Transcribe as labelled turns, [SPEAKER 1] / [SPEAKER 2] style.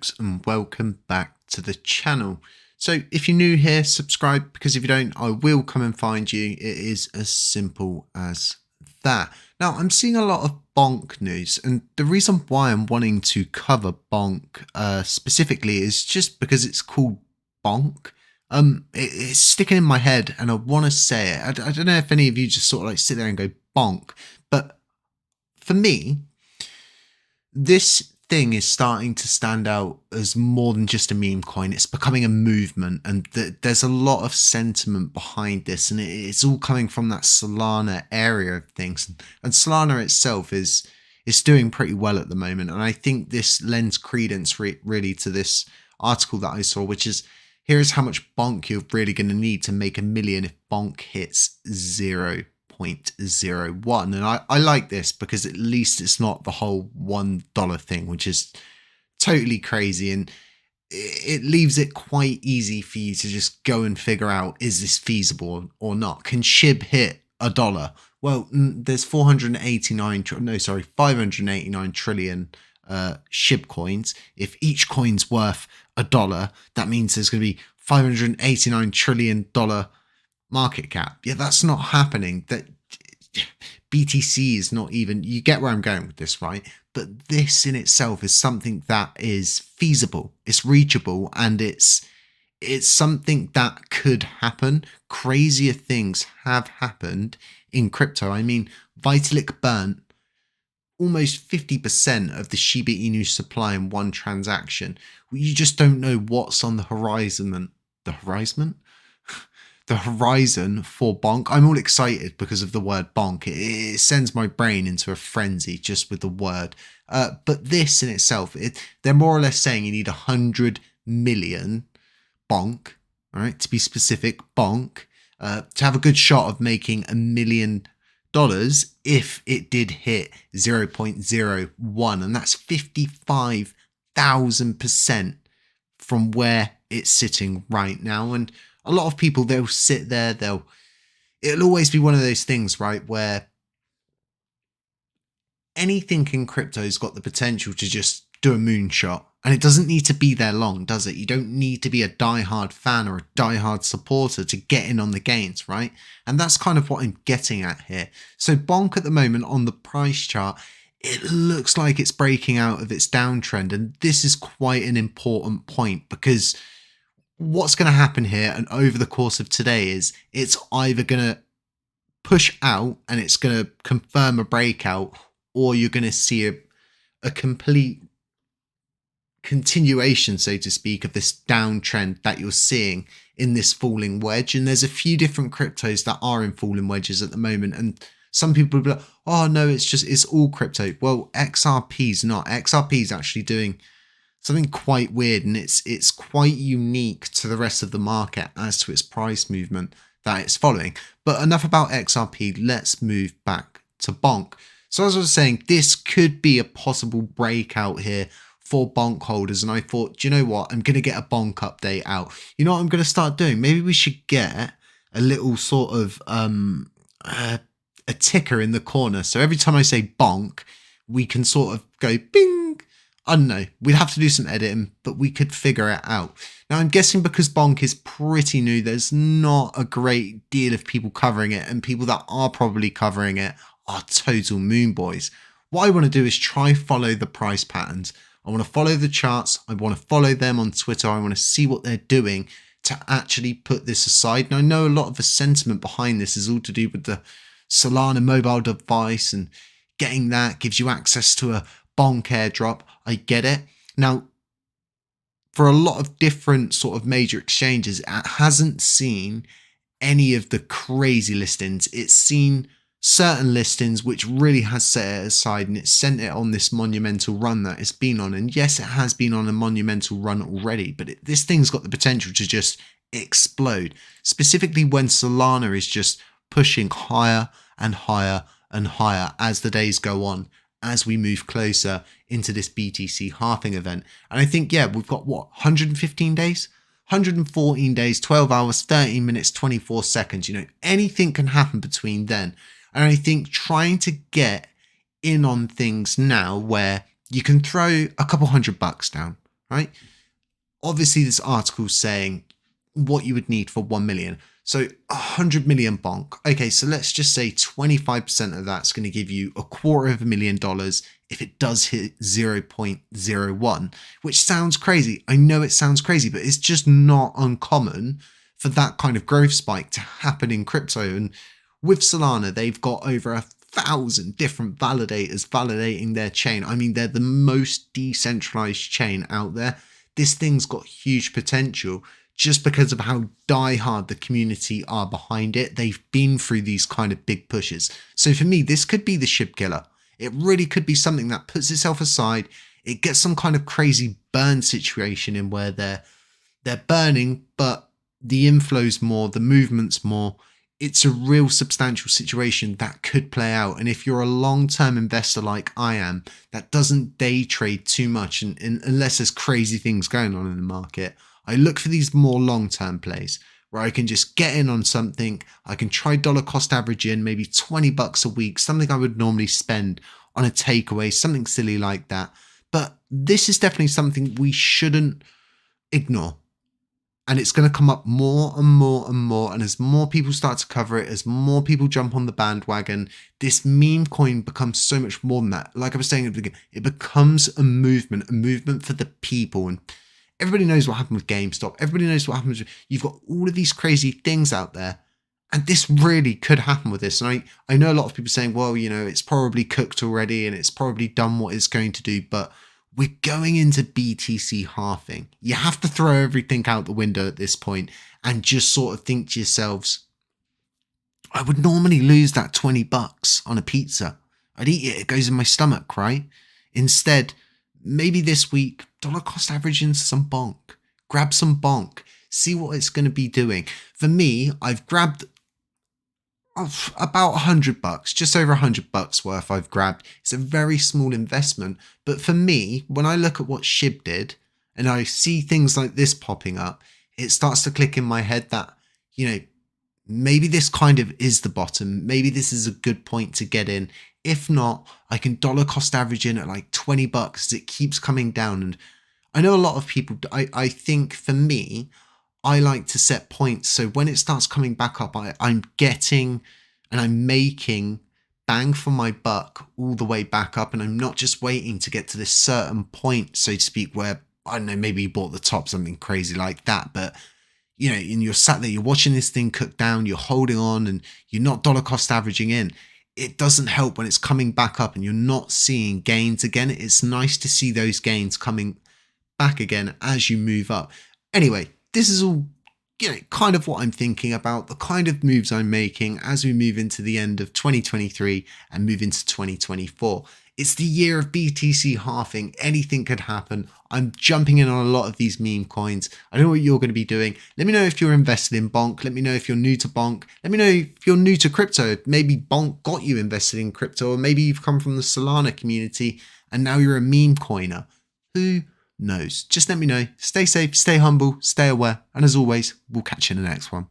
[SPEAKER 1] folks, and welcome back to the channel. So if you're new here, subscribe, because if you don't, I will come and find you. It is as simple as that. Now, I'm seeing a lot of BONK news, and the reason why I'm wanting to cover BONK specifically is just because it's called BONK. It's sticking in my head and I want to say it. I don't know if any of you just sort of like sit there and go BONK, but for me, this thing is starting to stand out as more than just a meme coin. It's becoming a movement, and there's a lot of sentiment behind this, and it's all coming from that Solana area of things. And Solana itself is doing pretty well at the moment, and I think this lends credence really to this article that I saw, which is, here's how much BONK you're really going to need to make $1 million if BONK hits 0.01. And I like this because at least it's not the whole $1 thing, which is totally crazy, and it leaves it quite easy for you to just go and figure out, is this feasible or not? Can SHIB hit $1? Well, there's 589 trillion SHIB coins. If each coin's worth $1, that means there's going to be $589 trillion market cap. Yeah, that's not happening. That BTC is not even, you get where I'm going with this, right? But this in itself is something that is feasible, it's reachable, and it's something that could happen. Crazier things have happened in crypto. I mean, Vitalik burnt almost 50% of the Shiba Inu supply in one transaction. You just don't know what's on the horizon. The horizon for BONK. I'm all excited because of the word BONK. It sends my brain into a frenzy just with the word. But this in itself, they're more or less saying you need 100 million BONK, right? To be specific, BONK, to have a good shot of making $1 million if it did hit 0.01, and that's 55,000% from where it's sitting right now. And a lot of people, they'll sit there, it'll always be one of those things, right, where anything in crypto's got the potential to just do a moonshot, and it doesn't need to be there long, does it? You don't need to be a diehard fan or a diehard supporter to get in on the gains, right? And that's kind of what I'm getting at here. So BONK at the moment on the price chart, it looks like it's breaking out of its downtrend, and this is quite an important point, because what's going to happen here and over the course of today is it's either going to push out and it's going to confirm a breakout, or you're going to see a complete continuation, so to speak, of this downtrend that you're seeing in this falling wedge. And there's a few different cryptos that are in falling wedges at the moment, and some people will be like, oh no, it's all crypto. Well, XRP's not. XRP's actually doing something quite weird, and it's quite unique to the rest of the market as to its price movement that it's following. But enough about XRP, let's move back to BONK. So as I was saying, this could be a possible breakout here for BONK holders, and I thought, do you know what, I'm going to get a BONK update out. You know what I'm going to start doing? Maybe we should get a little sort of a ticker in the corner, so every time I say BONK, we can sort of go bing. I don't know, we'd have to do some editing, but we could figure it out. Now, I'm guessing because BONK is pretty new, there's not a great deal of people covering it, and people that are probably covering it are total moon boys. What I want to do is try follow the price patterns. I want to follow the charts. I want to follow them on Twitter. I want to see what they're doing to actually put this aside. And I know a lot of the sentiment behind this is all to do with the Solana mobile device, and getting that gives you access to a BONK airdrop. I get it. Now, for a lot of different sort of major exchanges, it hasn't seen any of the crazy listings. It's seen certain listings which really has set it aside, and it's sent it on this monumental run that it's been on. And yes, it has been on a monumental run already, but this thing's got the potential to just explode, specifically when Solana is just pushing higher and higher and higher as the days go on, as we move closer into this BTC halving event. And I think, yeah, we've got what, 115 days? 114 days, 12 hours, 13 minutes, 24 seconds. You know, anything can happen between then. And I think trying to get in on things now where you can throw a couple $100 down, right? Obviously, this article is saying what you would need for 1 million. So 100 million bonk. Okay, so let's just say 25% of that's going to give you $250,000 if it does hit 0.01, which sounds crazy. I know it sounds crazy, but it's just not uncommon for that kind of growth spike to happen in crypto. And with Solana, they've got over 1,000 different validators validating their chain. I mean, they're the most decentralized chain out there. This thing's got huge potential just because of how diehard the community are behind it. They've been through these kind of big pushes. So for me, this could be the ship killer. It really could be something that puts itself aside. It gets some kind of crazy burn situation in where they're burning, but the inflow's more, the movement's more. It's a real substantial situation that could play out. And if you're a long-term investor like I am, that doesn't day trade too much, and unless there's crazy things going on in the market, I look for these more long-term plays where I can just get in on something. I can try dollar cost average in maybe $20 a week, something I would normally spend on a takeaway, something silly like that. But this is definitely something we shouldn't ignore. And it's going to come up more and more and more. And as more people start to cover it, as more people jump on the bandwagon, this meme coin becomes so much more than that. Like I was saying at the beginning, it becomes a movement for the people. And everybody knows what happened with GameStop. Everybody knows what happens. You've got all of these crazy things out there. And this really could happen with this. And I know a lot of people saying, well, you know, it's probably cooked already and it's probably done what it's going to do. But we're going into BTC halving. You have to throw everything out the window at this point and just sort of think to yourselves, I would normally lose that $20 on a pizza. I'd eat it. It goes in my stomach, right? Instead, maybe this week, dollar cost average into some bonk. Grab some bonk. See what it's going to be doing. For me, I've grabbed about $100, just over $100 worth I've grabbed. It's a very small investment, but for me, when I look at what SHIB did and I see things like this popping up, it starts to click in my head that, you know, maybe this kind of is the bottom. Maybe this is a good point to get in. If not, I can dollar cost average in at like $20 as it keeps coming down. And I know a lot of people, I think for me, I like to set points. So when it starts coming back up, I'm getting and I'm making bang for my buck all the way back up. And I'm not just waiting to get to this certain point, so to speak, where, I don't know, maybe you bought the top, something crazy like that. But, you know, and you're sat there, you're watching this thing cook down, you're holding on and you're not dollar cost averaging in. It doesn't help when it's coming back up and you're not seeing gains again. It's nice to see those gains coming back again as you move up. Anyway, this is all, you know, kind of what I'm thinking about, the kind of moves I'm making as we move into the end of 2023 and move into 2024. It's the year of BTC halving. Anything could happen. I'm jumping in on a lot of these meme coins. I don't know what you're going to be doing. Let me know if you're invested in BONK. Let me know if you're new to BONK. Let me know if you're new to crypto. Maybe BONK got you invested in crypto, or maybe you've come from the Solana community and now you're a meme coiner. Who knows? Just let me know. Stay safe, stay humble, stay aware, and as always, we'll catch you in the next one.